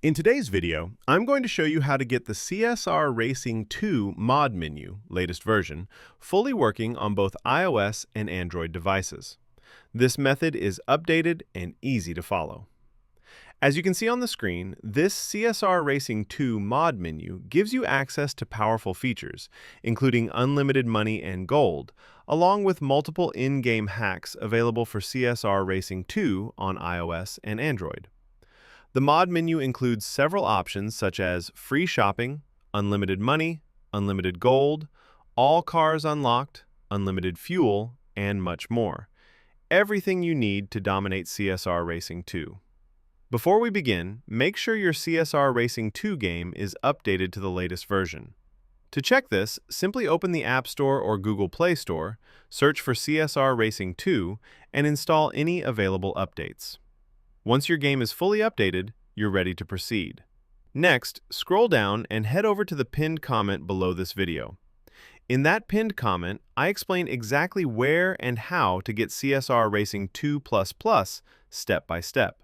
In today's video, I'm going to show you how to get the CSR Racing 2 mod menu, latest version, fully working on both iOS and Android devices. This method is updated and easy to follow. As you can see on the screen, this CSR Racing 2 mod menu gives you access to powerful features, including unlimited money and gold, along with multiple in-game hacks available for CSR Racing 2 on iOS and Android. The mod menu includes several options such as free shopping, unlimited money, unlimited gold, all cars unlocked, unlimited fuel, and much more. Everything you need to dominate CSR Racing 2. Before we begin, make sure your CSR Racing 2 game is updated to the latest version. To check this, simply open the App Store or Google Play Store, search for CSR Racing 2, and install any available updates. Once your game is fully updated, you're ready to proceed. Next, scroll down and head over to the pinned comment below this video. In that pinned comment, I explain exactly where and how to get CSR Racing 2++ step by step.